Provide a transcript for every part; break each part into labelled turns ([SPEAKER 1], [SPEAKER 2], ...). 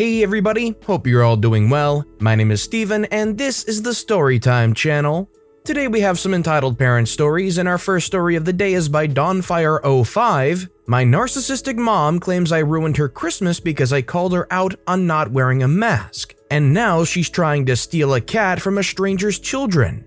[SPEAKER 1] Hey everybody, hope you're all doing well. My name is Steven and this is the Storytime channel. Today we have some entitled parent stories and our first story of the day is by Dawnfire05. My narcissistic mom claims I ruined her Christmas because I called her out on not wearing a mask, and now she's trying to steal a cat from a stranger's children.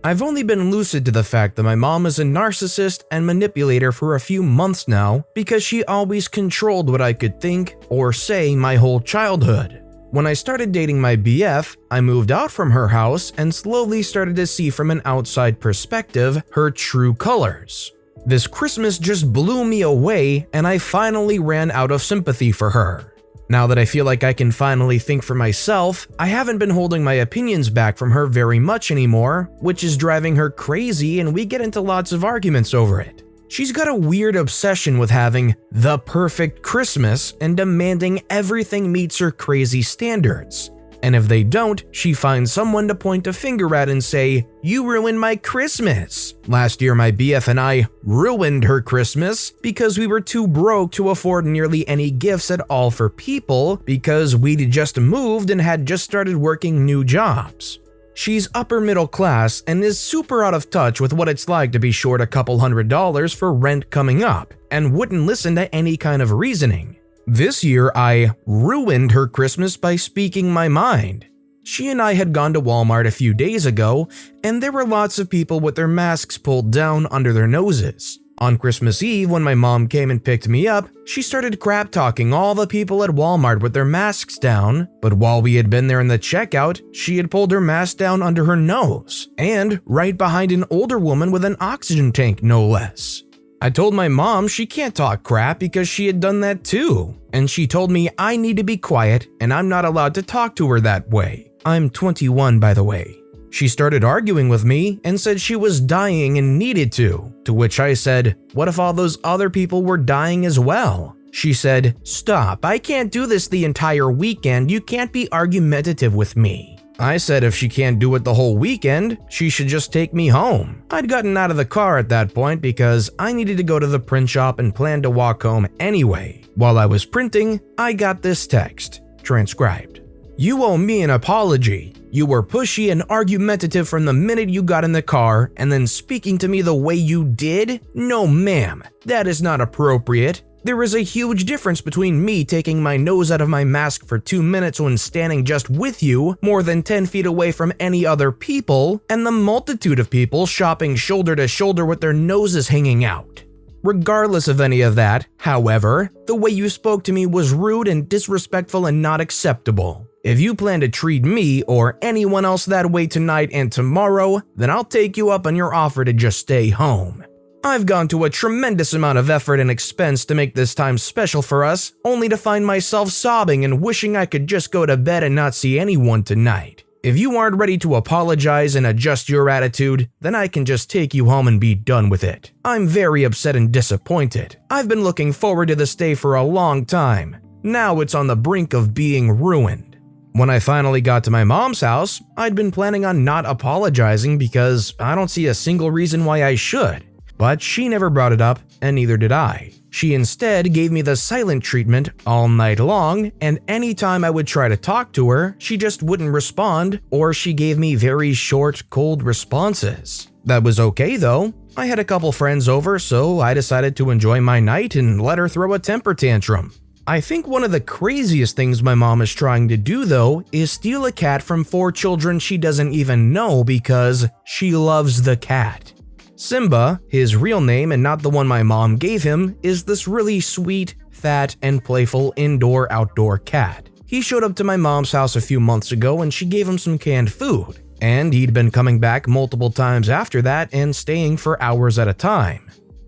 [SPEAKER 1] I've only been lucid to the fact that my mom is a narcissist and manipulator for a few months now because she always controlled what I could think or say my whole childhood. When I started dating my BF, I moved out from her house and slowly started to see from an outside perspective her true colors. This Christmas just blew me away and I finally ran out of sympathy for her. Now that I feel like I can finally think for myself, I haven't been holding my opinions back from her very much anymore, which is driving her crazy and we get into lots of arguments over it. She's got a weird obsession with having the perfect Christmas and demanding everything meets her crazy standards. And if they don't, she finds someone to point a finger at and say, "You ruined my Christmas." Last year, my BF and I ruined her Christmas because we were too broke to afford nearly any gifts at all for people because we'd just moved and had just started working new jobs. She's upper middle class and is super out of touch with what it's like to be short a couple $100s for rent coming up, and wouldn't listen to any kind of reasoning. This year, I ruined her Christmas by speaking my mind. She and I had gone to Walmart a few days ago, and there were lots of people with their masks pulled down under their noses. On Christmas Eve, when my mom came and picked me up, she started crap-talking all the people at Walmart with their masks down, but while we had been there in the checkout, she had pulled her mask down under her nose, and right behind an older woman with an oxygen tank, no less. I told my mom she can't talk crap because she had done that too, and she told me I need to be quiet and I'm not allowed to talk to her that way. I'm 21, by the way. She started arguing with me and said she was dying and needed to which I said, "What if all those other people were dying as well?" She said, "Stop, I can't do this the entire weekend, you can't be argumentative with me." I said if she can't do it the whole weekend, she should just take me home. I'd gotten out of the car at that point because I needed to go to the print shop and planned to walk home anyway. While I was printing, I got this text, transcribed. "You owe me an apology. You were pushy and argumentative from the minute you got in the car, and then speaking to me the way you did? No ma'am, that is not appropriate. There is a huge difference between me taking my nose out of my mask for 2 minutes when standing just with you, more than 10 feet away from any other people, and the multitude of people shopping shoulder to shoulder with their noses hanging out. Regardless of any of that, however, the way you spoke to me was rude and disrespectful and not acceptable. If you plan to treat me or anyone else that way tonight and tomorrow, then I'll take you up on your offer to just stay home. I've gone to a tremendous amount of effort and expense to make this time special for us, only to find myself sobbing and wishing I could just go to bed and not see anyone tonight. If you aren't ready to apologize and adjust your attitude, then I can just take you home and be done with it. I'm very upset and disappointed. I've been looking forward to this day for a long time. Now it's on the brink of being ruined." When I finally got to my mom's house, I'd been planning on not apologizing because I don't see a single reason why I should. But she never brought it up, and neither did I. She instead gave me the silent treatment all night long, and anytime I would try to talk to her, she just wouldn't respond, or she gave me very short, cold responses. That was okay though. I had a couple friends over, so I decided to enjoy my night and let her throw a temper tantrum. I think one of the craziest things my mom is trying to do though is steal a cat from 4 children she doesn't even know because she loves the cat. Simba, his real name and not the one my mom gave him, is this really sweet, fat, and playful indoor-outdoor cat. He showed up to my mom's house a few months ago and she gave him some canned food, and he'd been coming back multiple times after that and staying for hours at a time.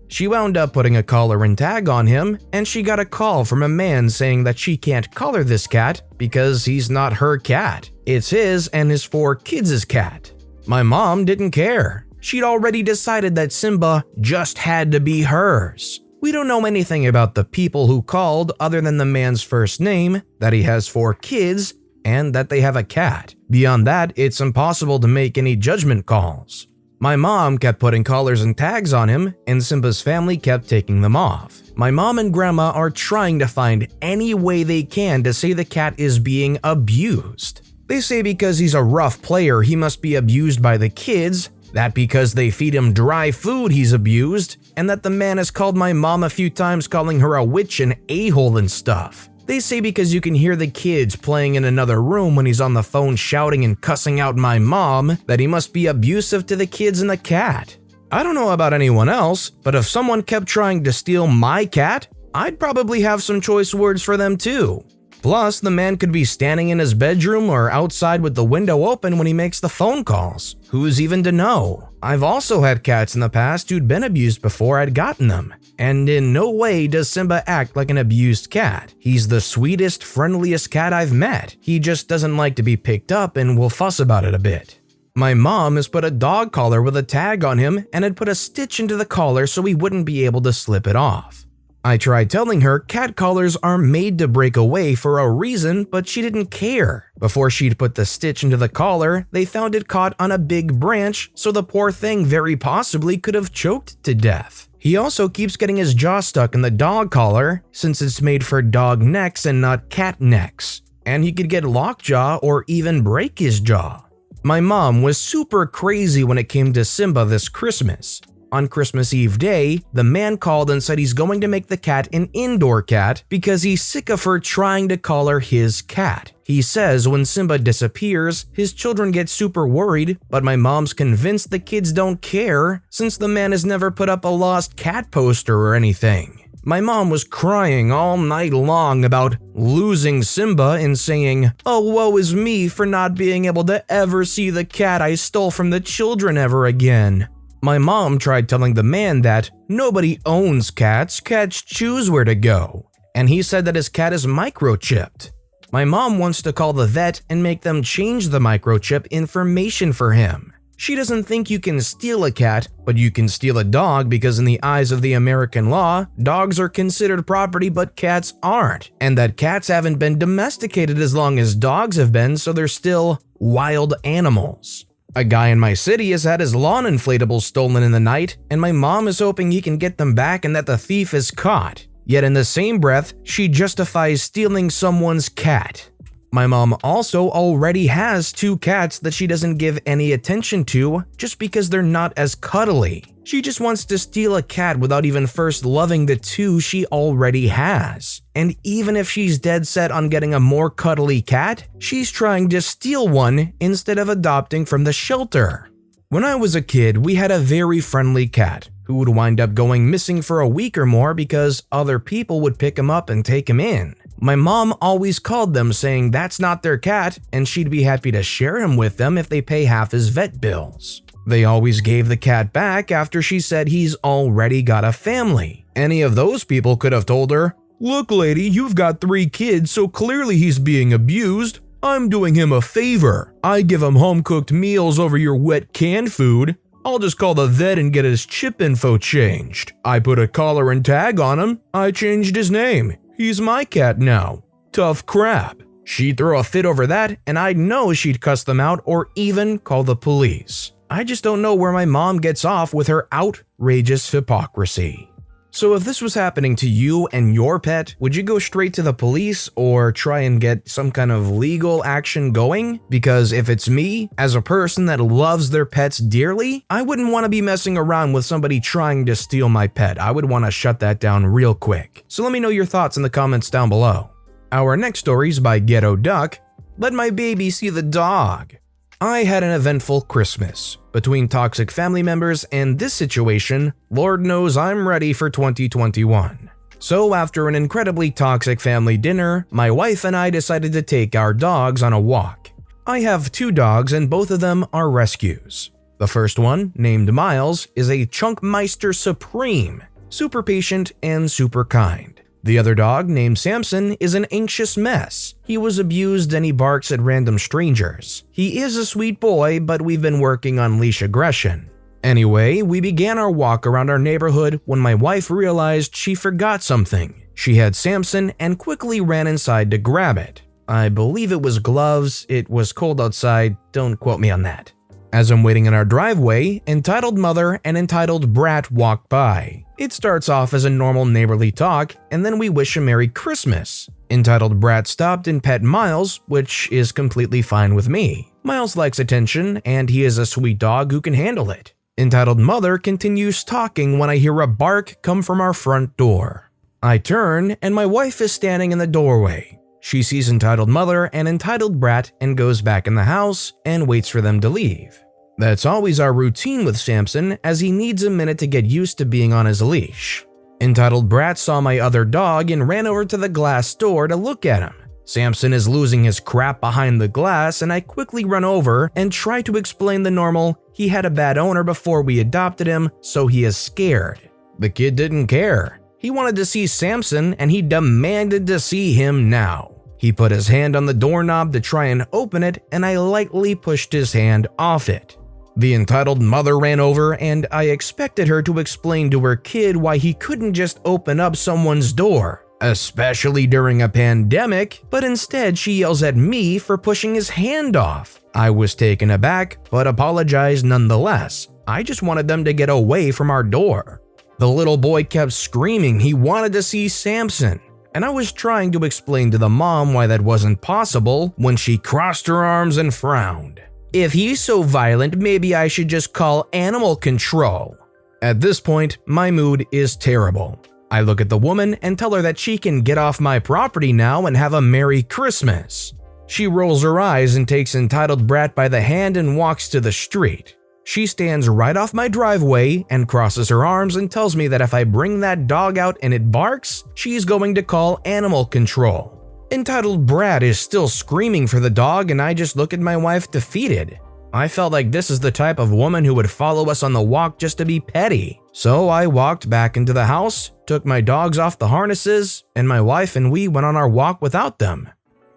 [SPEAKER 1] She wound up putting a collar and tag on him, and she got a call from a man saying that she can't collar this cat because he's not her cat. It's his and his 4 kids' cat. My mom didn't care. She'd already decided that Simba just had to be hers. We don't know anything about the people who called other than the man's first name, that he has 4 kids, and that they have a cat. Beyond that, it's impossible to make any judgment calls. My mom kept putting collars and tags on him, and Simba's family kept taking them off. My mom and grandma are trying to find any way they can to say the cat is being abused. They say because he's a rough player, he must be abused by the kids, that because they feed him dry food he's abused, and that the man has called my mom a few times calling her a witch and a-hole and stuff. They say because you can hear the kids playing in another room when he's on the phone shouting and cussing out my mom, that he must be abusive to the kids and the cat. I don't know about anyone else, but if someone kept trying to steal my cat, I'd probably have some choice words for them too. Plus, the man could be standing in his bedroom or outside with the window open when he makes the phone calls. Who's even to know? I've also had cats in the past who'd been abused before I'd gotten them. And in no way does Simba act like an abused cat. He's the sweetest, friendliest cat I've met. He just doesn't like to be picked up and will fuss about it a bit. My mom has put a dog collar with a tag on him and had put a stitch into the collar so he wouldn't be able to slip it off. I tried telling her cat collars are made to break away for a reason, but she didn't care. Before she'd put the stitch into the collar, they found it caught on a big branch, so the poor thing very possibly could have choked to death. He also keeps getting his jaw stuck in the dog collar, since it's made for dog necks and not cat necks. And he could get lockjaw or even break his jaw. My mom was super crazy when it came to Simba this Christmas. On Christmas Eve day, the man called and said he's going to make the cat an indoor cat because he's sick of her trying to call her his cat. He says when Simba disappears, his children get super worried, but my mom's convinced the kids don't care since the man has never put up a lost cat poster or anything. My mom was crying all night long about losing Simba and saying, "Oh, woe is me for not being able to ever see the cat I stole from the children ever again." My mom tried telling the man that nobody owns cats choose where to go, and he said that his cat is microchipped. My mom wants to call the vet and make them change the microchip information for him. She doesn't think you can steal a cat, but you can steal a dog because in the eyes of the American law, dogs are considered property but cats aren't, and that cats haven't been domesticated as long as dogs have been, so they're still wild animals. A guy in my city has had his lawn inflatables stolen in the night, and my mom is hoping he can get them back and that the thief is caught. Yet in the same breath, she justifies stealing someone's cat. My mom also already has 2 cats that she doesn't give any attention to just because they're not as cuddly. She just wants to steal a cat without even first loving the 2 she already has. And even if she's dead set on getting a more cuddly cat, she's trying to steal one instead of adopting from the shelter. When I was a kid, we had a very friendly cat who would wind up going missing for a week or more because other people would pick him up and take him in. My mom always called them saying that's not their cat and she'd be happy to share him with them if they pay half his vet bills. They always gave the cat back after she said he's already got a family. Any of those people could have told her, "Look lady, you've got 3 kids so clearly he's being abused. I'm doing him a favor. I give him home-cooked meals over your wet canned food. I'll just call the vet and get his chip info changed. I put a collar and tag on him. I changed his name. He's my cat now. Tough crap." She'd throw a fit over that, and I'd know she'd cuss them out or even call the police. I just don't know where my mom gets off with her outrageous hypocrisy. So if this was happening to you and your pet, would you go straight to the police or try and get some kind of legal action going? Because if it's me, as a person that loves their pets dearly, I wouldn't want to be messing around with somebody trying to steal my pet. I would want to shut that down real quick. So let me know your thoughts in the comments down below. Our next story is by Ghetto Duck. Let my baby see the dog. I had an eventful Christmas. Between toxic family members and this situation, Lord knows I'm ready for 2021. So after an incredibly toxic family dinner, my wife and I decided to take our dogs on a walk. I have 2 dogs and both of them are rescues. The first one, named Miles, is a Chunkmeister Supreme, super patient and super kind. The other dog, named Samson, is an anxious mess. He was abused and he barks at random strangers. He is a sweet boy, but we've been working on leash aggression. Anyway, we began our walk around our neighborhood when my wife realized she forgot something. She had Samson and quickly ran inside to grab it. I believe it was gloves. It was cold outside. Don't quote me on that. As I'm waiting in our driveway, entitled mother and entitled brat walk by. It starts off as a normal neighborly talk, and then we wish a Merry Christmas. Entitled brat stopped and pet Miles, which is completely fine with me. Miles likes attention, and he is a sweet dog who can handle it. Entitled mother continues talking when I hear a bark come from our front door. I turn, and my wife is standing in the doorway. She sees entitled mother and entitled brat and goes back in the house and waits for them to leave. That's always our routine with Samson, as he needs a minute to get used to being on his leash. Entitled brat saw my other dog and ran over to the glass door to look at him. Samson is losing his crap behind the glass, and I quickly run over and try to explain the normal, he had a bad owner before we adopted him, so he is scared. The kid didn't care. He wanted to see Samson, and he demanded to see him now. He put his hand on the doorknob to try and open it, and I lightly pushed his hand off it. The entitled mother ran over, and I expected her to explain to her kid why he couldn't just open up someone's door, especially during a pandemic, but instead she yells at me for pushing his hand off. I was taken aback, but apologized nonetheless. I just wanted them to get away from our door. The little boy kept screaming he wanted to see Samson, and I was trying to explain to the mom why that wasn't possible when she crossed her arms and frowned. If he's so violent, maybe I should just call animal control. At this point, my mood is terrible. I look at the woman and tell her that she can get off my property now and have a Merry Christmas. She rolls her eyes and takes entitled brat by the hand and walks to the street. She stands right off my driveway and crosses her arms and tells me that if I bring that dog out and it barks, she's going to call animal control. Entitled brat is still screaming for the dog, and I just look at my wife defeated. I felt like this is the type of woman who would follow us on the walk just to be petty. So I walked back into the house, took my dogs off the harnesses, and my wife and we went on our walk without them.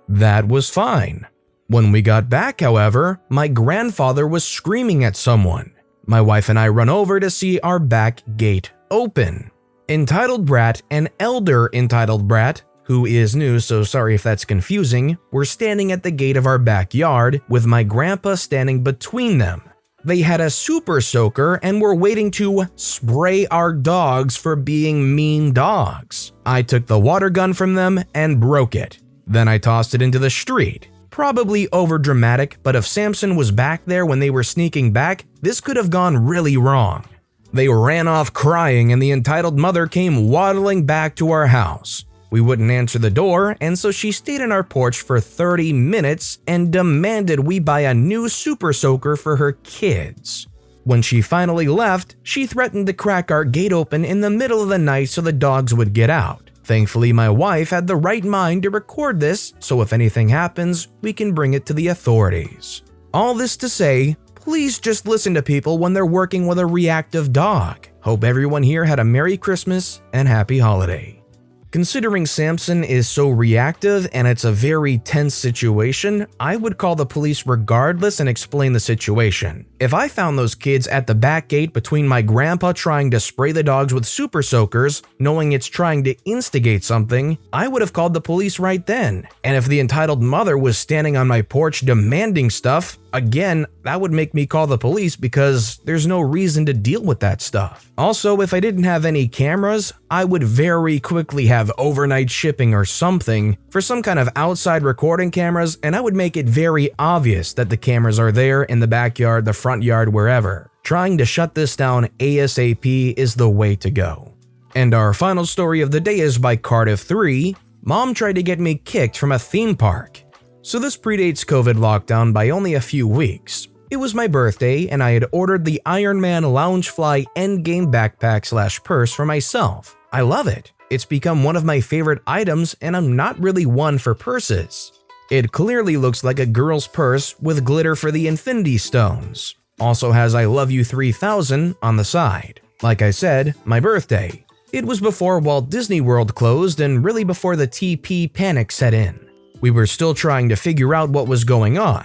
[SPEAKER 1] That was fine. When we got back, however, my grandfather was screaming at someone. My wife and I run over to see our back gate open. Entitled brat and elder entitled brat, who is new, so sorry if that's confusing, were standing at the gate of our backyard with my grandpa standing between them. They had a super soaker and were waiting to spray our dogs for being mean dogs. I took the water gun from them and broke it. Then I tossed it into the street. Probably overdramatic, but if Samson was back there when they were sneaking back, this could have gone really wrong. They ran off crying, and the entitled mother came waddling back to our house. We wouldn't answer the door, and so she stayed on our porch for 30 minutes and demanded we buy a new super soaker for her kids. When she finally left, she threatened to crack our gate open in the middle of the night so the dogs would get out. Thankfully, my wife had the right mind to record this, so if anything happens, we can bring it to the authorities. All this to say, please just listen to people when they're working with a reactive dog. Hope everyone here had a Merry Christmas and Happy Holiday. Considering Samson is so reactive and it's a very tense situation, I would call the police regardless and explain the situation. If I found those kids at the back gate between my grandpa trying to spray the dogs with super soakers, knowing it's trying to instigate something, I would have called the police right then. And if the entitled mother was standing on my porch demanding stuff, again, that would make me call the police because there's no reason to deal with that stuff. Also, if I didn't have any cameras, I would very quickly have overnight shipping or something for some kind of outside recording cameras, and I would make it very obvious that the cameras are there in the backyard, the front yard, wherever. Trying to shut this down ASAP is the way to go. And our final story of the day is by Cardiff3. Mom tried to get me kicked from a theme park. So this predates COVID lockdown by only a few weeks. It was my birthday and I had ordered the Iron Man Loungefly Endgame backpack/purse for myself. I love it. It's become one of my favorite items and I'm not really one for purses. It clearly looks like a girl's purse with glitter for the Infinity Stones. Also has I Love You 3000 on the side. Like I said, my birthday. It was before Walt Disney World closed and really before the TP panic set in. We were still trying to figure out what was going on.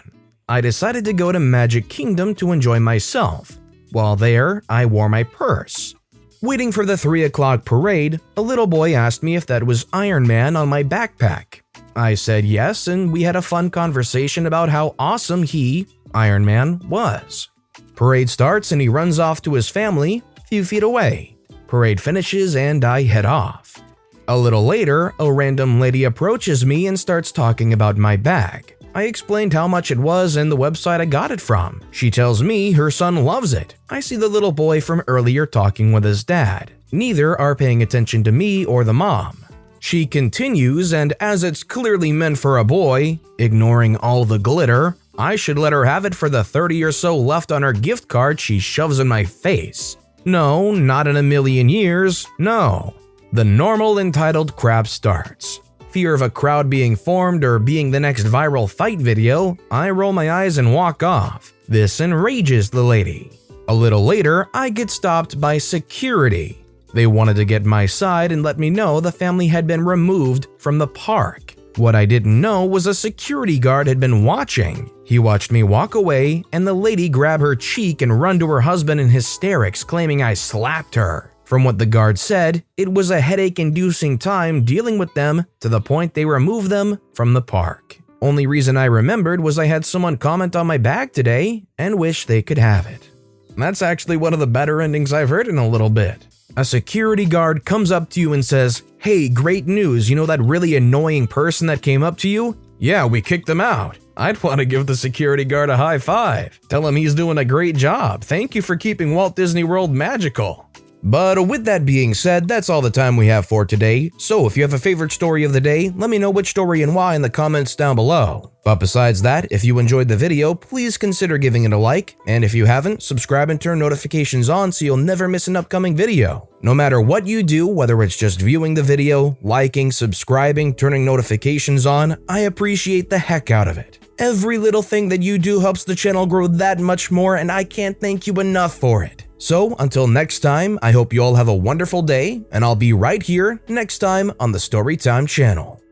[SPEAKER 1] I decided to go to Magic Kingdom to enjoy myself. While there, I wore my purse. Waiting for the 3 o'clock parade, a little boy asked me if that was Iron Man on my backpack. I said yes, and we had a fun conversation about how awesome he, Iron Man, was. Parade starts and he runs off to his family a few feet away. Parade finishes and I head off. A little later, a random lady approaches me and starts talking about my bag. I explained how much it was and the website I got it from. She tells me her son loves it. I see the little boy from earlier talking with his dad. Neither are paying attention to me or the mom. She continues, and as it's clearly meant for a boy, ignoring all the glitter, I should let her have it for the 30 or so left on her gift card she shoves in my face. No, not in a million years, no. The normal entitled crap starts. Fear of a crowd being formed or being the next viral fight video, I roll my eyes and walk off. This enrages the lady. A little later, I get stopped by security. They wanted to get my side and let me know the family had been removed from the park. What I didn't know was a security guard had been watching. He watched me walk away and the lady grab her cheek and run to her husband in hysterics, claiming I slapped her. From what the guard said, it was a headache-inducing time dealing with them to the point they removed them from the park. Only reason I remembered was I had someone comment on my bag today and wish they could have it. That's actually one of the better endings I've heard in a little bit. A security guard comes up to you and says, "Hey, great news, you know that really annoying person that came up to you? Yeah, we kicked them out." I'd want to give the security guard a high five. Tell him he's doing a great job. Thank you for keeping Walt Disney World magical. But with that being said, that's all the time we have for today. So if you have a favorite story of the day, let me know which story and why in the comments down below. But besides that, if you enjoyed the video, please consider giving it a like. And if you haven't, subscribe and turn notifications on so you'll never miss an upcoming video. No matter what you do, whether it's just viewing the video, liking, subscribing, turning notifications on, I appreciate the heck out of it. Every little thing that you do helps the channel grow that much more, and I can't thank you enough for it. So until next time, I hope you all have a wonderful day, and I'll be right here next time on the Storytime channel.